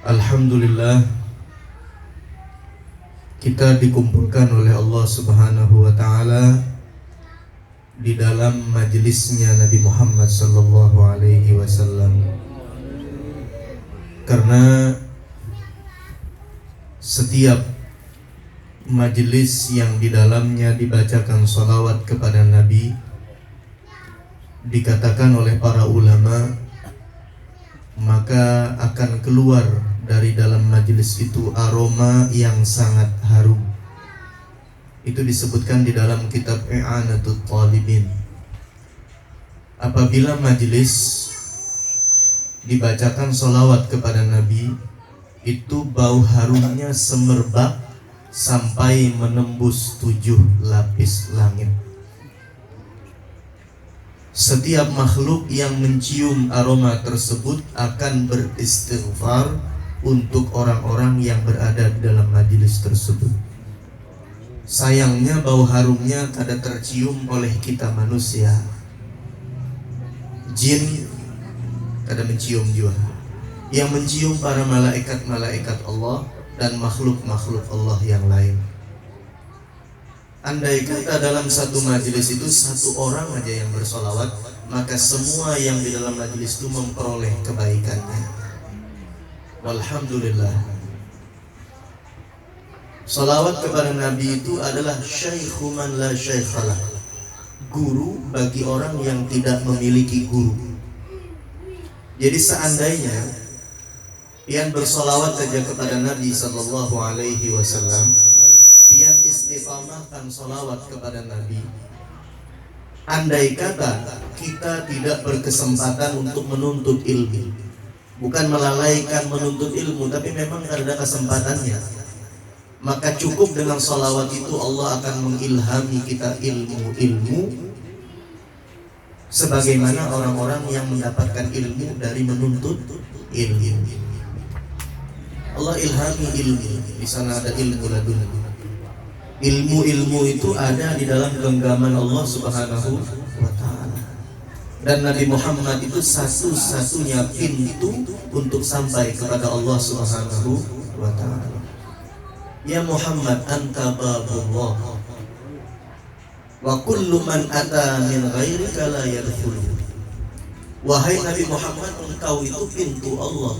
Alhamdulillah, kita dikumpulkan oleh Allah Subhanahu wa Ta'ala di dalam majelisnya Nabi Muhammad sallallahu alaihi wasallam. Karena setiap majelis yang di dalamnya dibacakan salawat kepada Nabi, dikatakan oleh para ulama, maka akan keluar dari dalam majelis itu aroma yang sangat harum. Itu disebutkan di dalam kitab I'anatul Talibin. Apabila majelis dibacakan sholawat kepada Nabi, itu bau harumnya semerbak sampai menembus 7 lapis langit. Setiap makhluk yang mencium aroma tersebut akan beristighfar untuk orang-orang yang berada di dalam majelis tersebut. Sayangnya bau harumnya kada tercium oleh kita manusia. Jin kada mencium juga. Yang mencium para malaikat-malaikat Allah dan makhluk-makhluk Allah yang lain. Andai kata dalam satu majelis itu satu orang aja yang bersolawat, maka semua yang di dalam majelis itu memperoleh kebaikannya. Walhamdulillah. Salawat kepada Nabi itu adalah syaikhu man la syaikhalah, guru bagi orang yang tidak memiliki guru. Jadi seandainya pian bersolawat saja kepada Nabi sallallahu alaihi wasallam, pian istiqamahkan salawat kepada Nabi, andai kata kita tidak berkesempatan untuk menuntut ilmu, bukan melalaikan menuntut ilmu, tapi memang ada kesempatannya, maka cukup dengan salawat itu Allah akan mengilhami kita ilmu-ilmu sebagaimana orang-orang yang mendapatkan ilmu dari menuntut ilmu. Allah ilhami ilmu, di sana ada ilmu ladun. Ilmu-ilmu itu ada di dalam genggaman Allah Subhanahu wa Ta'ala. Dan Nabi Muhammad itu satu-satunya pintu untuk sampai kepada Allah Subhanahu wa Ta'ala. Ya Muhammad, anta babullah wa kullu man ata min ghairika la yadkhulu. Wahai Nabi Muhammad, engkau itu pintu Allah,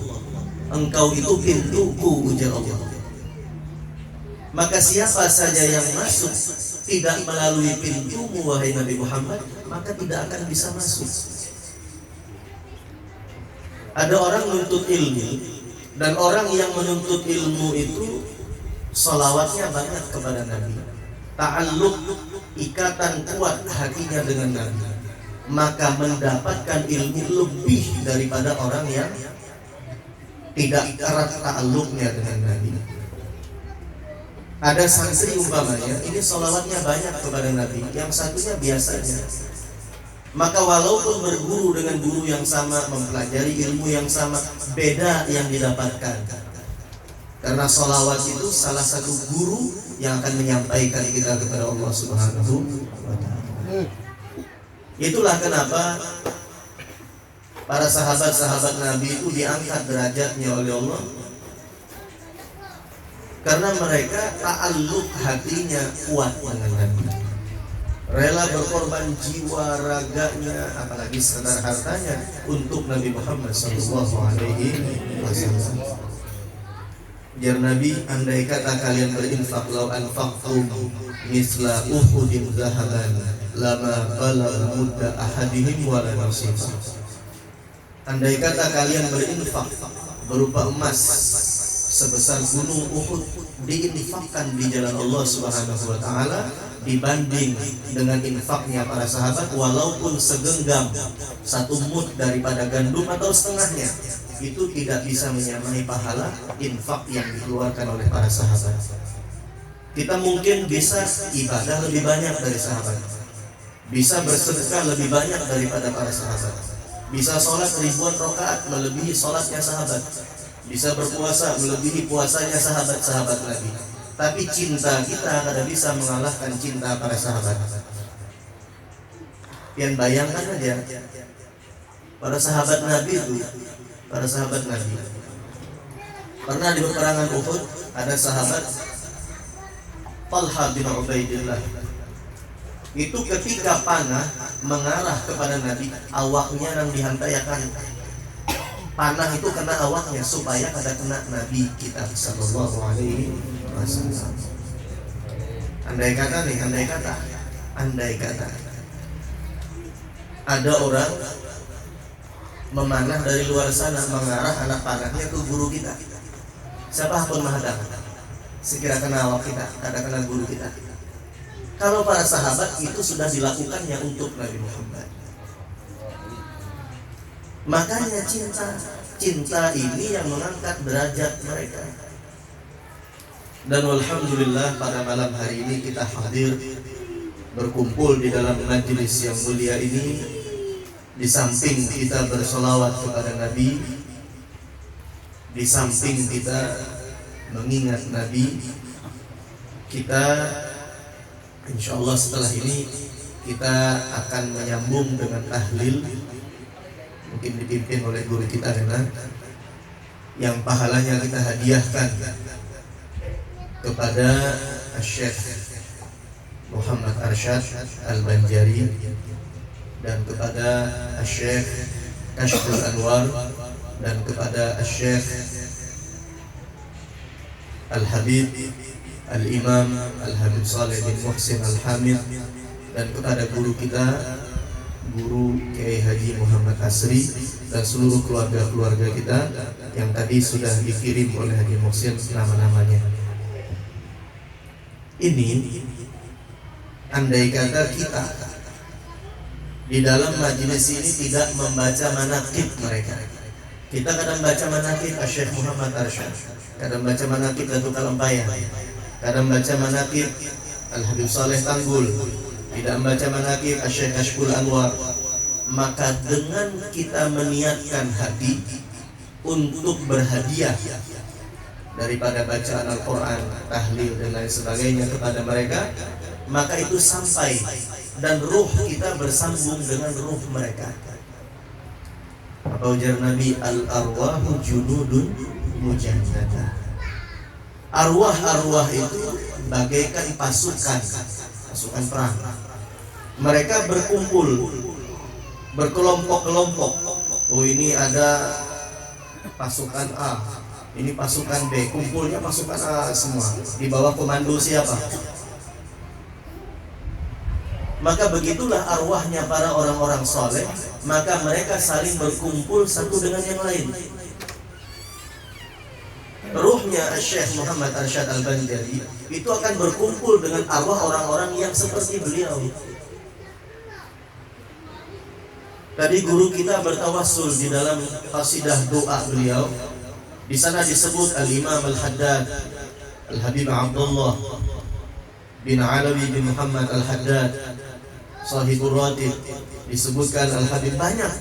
engkau itu pintuku, ujar Allah. Maka siapa saja yang masuk tidak melalui pintumu, wahai Nabi Muhammad, maka tidak akan bisa masuk. Ada orang menuntut ilmu, dan orang yang menuntut ilmu itu salawatnya banyak kepada Nabi, ta'alluq, ikatan kuat hatinya dengan Nabi, maka mendapatkan ilmu lebih daripada orang yang tidak erat ta'alluqnya dengan Nabi. Ada santri umpamanya, ini salawatnya banyak kepada Nabi, yang satunya biasanya. Maka walaupun berguru dengan guru yang sama, mempelajari ilmu yang sama, beda yang didapatkan. Karena salawat itu salah satu guru yang akan menyampaikan kita kepada Allah Subhanahu wa Ta'ala. Itulah kenapa para sahabat-sahabat Nabi itu diangkat derajatnya oleh Allah, karena mereka ta'alluq hatinya kuat dengan Nabi, rela berkorban jiwa raganya, apalagi sekedar hartanya untuk Nabi Muhammad sallallahu alaihi wasallam. Jar Nabi, andai kata kalian berinfak, lau anfaqtum misla uhudin zahaban lama balagha mudda ahadihim wala nasifa. Andai kata kalian berinfak berupa emas sebesar gunung Uhud, diinfakkan di jalan Allah Subhanahu wa Ta'ala, dibanding dengan infaknya para sahabat, walaupun segenggam satu mud daripada gandum atau setengahnya, itu tidak bisa menyamai pahala infak yang dikeluarkan oleh para sahabat. Kita mungkin bisa ibadah lebih banyak dari sahabat, bisa bersedekah lebih banyak daripada para sahabat, bisa sholat ribuan rakaat melebihi sholatnya sahabat, bisa berpuasa melebihi puasanya sahabat-sahabat Nabi. Tapi cinta kita tidak bisa mengalahkan cinta para sahabat. Yang bayangkan aja, para sahabat Nabi itu, para sahabat Nabi Pernah di peperangan Uhud ada sahabat Talha bin Ubaidillah. Itu ketika panah mengarah kepada Nabi, awaknya yang dihantayakan. Panah itu kena awaknya supaya kada kena Nabi kita sallallahu alaihi wasallam. Andai kata ada orang memanah dari luar sana mengarah anak panahnya ke guru kita. Siapa pun menghadap, sekira kena awak kita, kada kena guru kita. Kalau para sahabat itu sudah dilakukannya untuk Nabi Muhammad. Makanya cinta ini yang mengangkat derajat mereka. Dan alhamdulillah pada malam hari ini kita hadir berkumpul di dalam majelis yang mulia ini. Di samping kita bersolawat kepada Nabi, di samping kita mengingat Nabi, kita insyaallah setelah ini kita akan menyambung dengan tahlil, mungkin dipimpin oleh guru kita dengan yang pahalanya kita hadiahkan kepada Syekh Muhammad Arsyad Al-Banjari dan kepada Syekh Kashful Anwar dan kepada Syekh Al-Habib Al-Imam Al-Habib Saleh bin Muhsin Al-Hamid dan kepada guru kita Guru Kiai Haji Muhammad Asri dan seluruh keluarga-keluarga kita yang tadi sudah dikirim oleh Haji Muhsin nama-namanya. Ini andai kata kita di dalam majelis ini tidak membaca manaqib mereka. Kita kadang baca manaqib Syekh Muhammad Arsyad, kadang baca manaqib Datuk Kalampaya, kadang baca manaqib Al-Habib Saleh Tanggul, tidak membaca manaqib Syekh Kashful Anwar. Maka dengan kita meniatkan hati untuk berhadiah daripada bacaan Al-Quran, tahlil dan lain sebagainya kepada mereka, maka itu sampai dan ruh kita bersambung dengan ruh mereka. Apa ujar Nabi, al-arwahu junudun mujannada. Arwah-arwah itu bagaikan pasukan perang. Mereka berkumpul, berkelompok-kelompok. Oh, ini ada pasukan A, ini pasukan B, kumpulnya pasukan A semua. Di bawah komando siapa? Maka begitulah arwahnya para orang-orang soleh. Maka mereka saling berkumpul satu dengan yang lain. Ruhnya Syekh Muhammad Arsyad Al-Banjari itu akan berkumpul dengan arwah orang-orang yang seperti beliau. Tadi guru kita bertawassul di dalam qasidah doa beliau. Di sana disebut Al-Imam Al-Haddad Al-Habib Abdullah bin Alawi bin Muhammad Al-Haddad Sahibur Ratib, disebutkan Al-Habib, banyak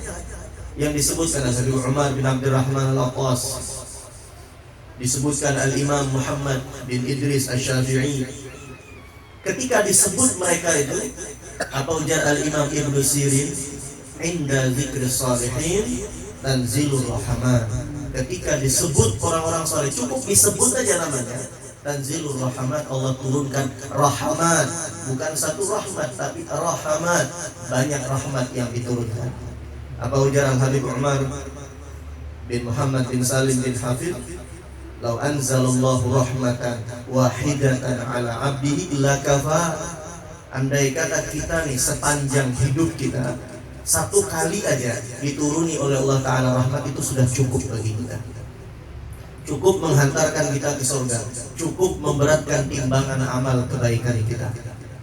yang disebutkan. Al-Habib Umar bin Abdurrahman Al-Aqas, disebutkan Al-Imam Muhammad bin Idris Asy-Syafi'i. Ketika disebut mereka itu, apa ujar Al-Imam Ibnu Sirin, inda dzikri shalihin tanzilur rahman. Ketika disebut orang-orang saleh, cukup disebut aja namanya, tanzilur rahmat, Allah turunkan rahmat. Bukan satu rahmat, tapi rahmat, banyak rahmat yang diturunkan. Apa ujar Al-Habib Umar bin Muhammad bin Salim bin Hafid, lau anzalallahu rahmatan wahidatan ala abdihi lakafa. Andai kata kita nih sepanjang hidup kita satu kali aja dituruni oleh Allah Ta'ala rahmat, itu sudah cukup bagi kita. Cukup menghantarkan kita ke surga, cukup memberatkan timbangan amal kebaikan kita.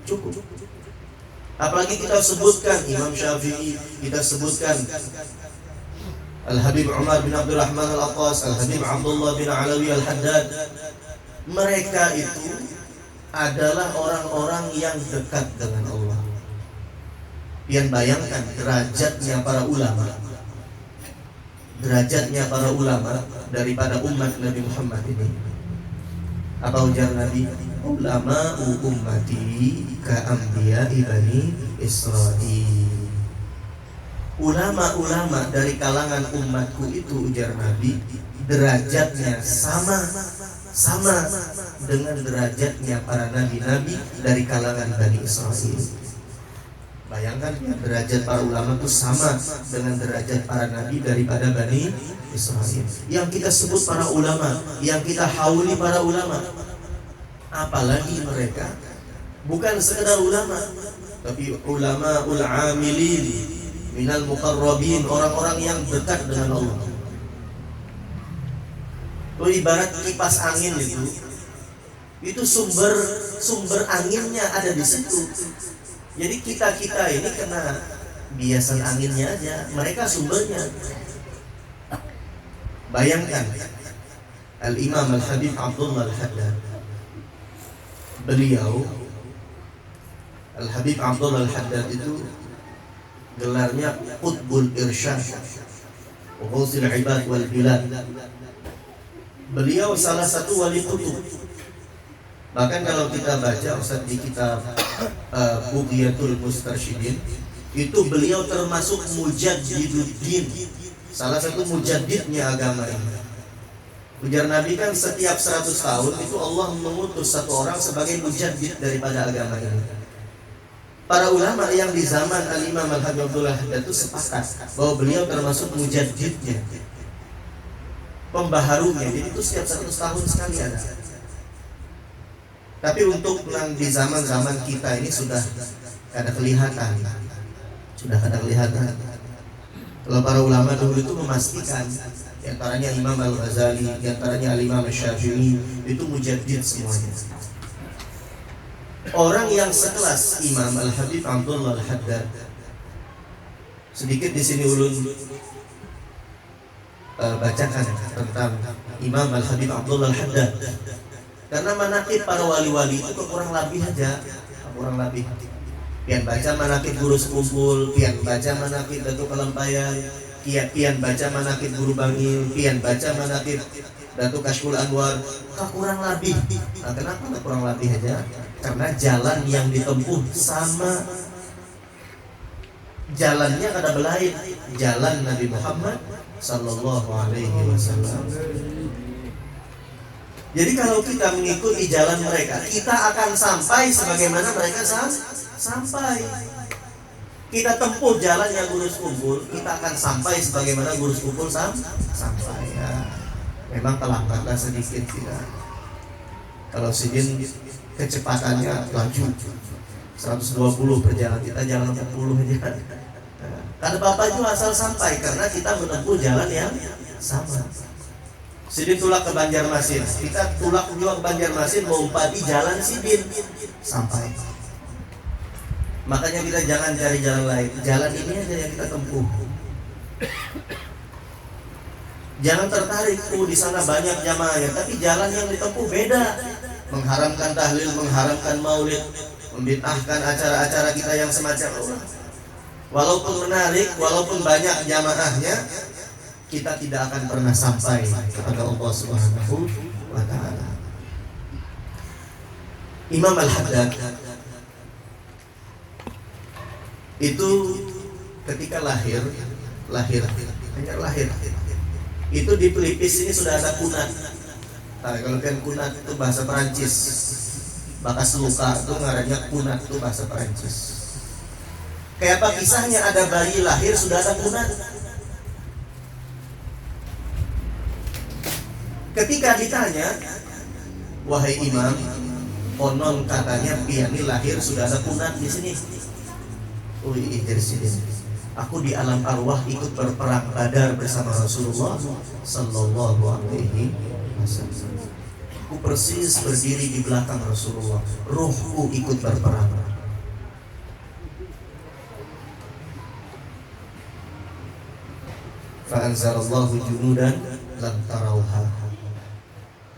Cukup. Apalagi kita sebutkan Imam Syafi'i, kita sebutkan Al-Habib Umar bin Abdurrahman Al-Aqas, Al-Habib Abdullah bin Alawi Al-Haddad. Mereka itu adalah orang-orang yang dekat dengan Allah. Yang bayangkan derajatnya para ulama, derajatnya para ulama daripada umat Nabi Muhammad ini. Apa ujar Nabi? Ulama ummati ka anbiya'i bani Israil. ulama-ulama dari kalangan umatku itu, ujar Nabi, derajatnya sama dengan derajatnya para nabi-nabi dari kalangan Bani Israil. Bayangkan ya, derajat para ulama itu sama dengan derajat para nabi daripada Bani Israil. Yang kita sebut para ulama, yang kita hauli para ulama, apalagi mereka bukan sekedar ulama, tapi ulama ul-amilin minal muqarrabin, orang-orang yang dekat dengan Allah. Itu ibarat kipas angin itu sumber anginnya ada di situ. Jadi kita ini kena biasan anginnya aja, mereka sumbernya. Bayangkan Al-Imam Al-Habib Abdullah Al-Haddad, beliau Al-Habib Abdullah Al-Haddad itu gelarnya Qutbul Irsyad wa Ghausul Ibad wal Bilad. Beliau salah satu wali kutub. Bahkan kalau kita baca Ustaz di kitab Bughyatul Mustarsyidin, itu beliau termasuk mujaddiduddin, salah satu mujaddidnya agama ini. Ujar Nabi kan setiap 100 tahun itu Allah mengutus satu orang sebagai mujaddid daripada agama ini. Para ulama yang di zaman Al-Imam Al-Habib Abdullah Haddad itu sepakat bahwa beliau termasuk mujaddidnya, pembaharunya. Jadi itu setiap 100 tahun sekali ada. Tapi untuk yang di zaman-zaman kita ini sudah ada kelihatan. Kalau para ulama dulu itu memastikan, di antaranya Imam Al-Ghazali, di antaranya Al-Imam Asy-Syafi'i, itu mujaddid semuanya. Orang yang sekelas Imam Al-Habib Abdullah Al-Haddad, sedikit di sini ulun bacakan tentang Imam Al-Habib Abdullah Al-Haddad. Karena manaqib para wali-wali itu kurang lebih aja, kurang lebih. Pian baca manaqib guru sekumpul, pian baca manaqib Datuk Kalampayan, pian baca manaqib guru Bangil, pian baca manaqib Datuk Kashful Anwar, kurang lebih. Nah, kenapa kurang lebih aja? Karena jalan yang ditempuh sama, jalannya kada belain, jalan Nabi Muhammad sallallahu alaihi wasallam. Jadi kalau kita mengikuti jalan mereka, kita akan sampai sebagaimana mereka sampai. Kita tempuh jalan yang guru kumpul, kita akan sampai sebagaimana guru kumpul sampai. Ya, memang terlambatlah sedikit kita. Kalau sidin kecepatannya laju 120 perjalanan, kita jalan 40 aja. Karena Bapak itu asal sampai karena kita menempuh jalan yang sama. Sidin tulak ke Banjarmasin, kita tulak juga ke Banjarmasin mau umpati jalan Sidin sampai. Makanya kita jangan cari jalan lain, jalan ini aja yang kita tempuh. Jangan tertarik, di sana banyak jamaahnya, tapi jalan yang ditempuh beda. Mengharamkan tahlil, mengharamkan maulid, membid'ahkan acara-acara kita yang semacam itu. Walaupun menarik, walaupun banyak jamaahnya, kita tidak akan pernah sampai kepada Allah Subhanahu wa ta'ala. Imam Al-Haddad itu ketika lahir itu di pelipis ini sudah ada kunat. Nah, kalau kan kunat itu bahasa Perancis, bakas luka itu ngarannya kunat, itu bahasa Perancis. Kayak apa kisahnya, ada bayi lahir sudah ada kunat. Ketika ditanya, wahai imam, konon katanya piani lahir sudah ada kunat di sini. Dari sini. Aku di alam arwah ikut berperang Badar bersama Rasulullah sallallahu alaihi wasallam. Aku persis berdiri di belakang Rasulullah. Ruhku ikut berperang. Fa anzalallahu junudan lam tarauha.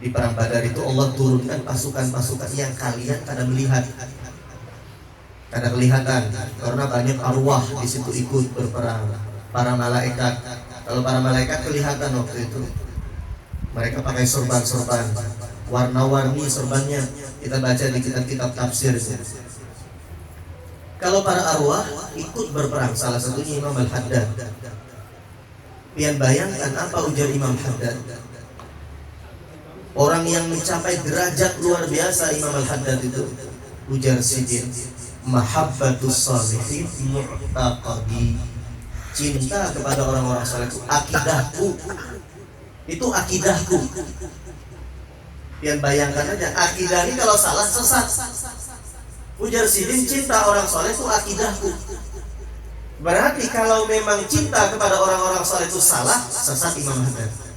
Di perang Badar itu Allah turunkan pasukan-pasukan yang kalian kada melihat, kada kelihatan, karena banyak arwah di situ ikut berperang. Para malaikat, kalau para malaikat kelihatan waktu itu, mereka pakai sorban-sorban, warna-warni sorbannya. Kita baca di kitab-kitab tafsir. Kalau para arwah ikut berperang, salah satunya Imam Al-Haddad. Pian bayangkan apa ujar Imam Haddad? Orang yang mencapai derajat luar biasa Imam Al-Haddad itu. Ujar Sidin, mahabbatus salihin mu'taqadi. Cinta kepada orang-orang saleh itu akidahku. Itu akidahku. Pian bayangkan aja, akidah ini kalau salah sesat. Ujar Sidin, cinta orang soleh itu akidahku. Berarti kalau memang cinta kepada orang-orang soleh itu salah, sesat Imam Haddad.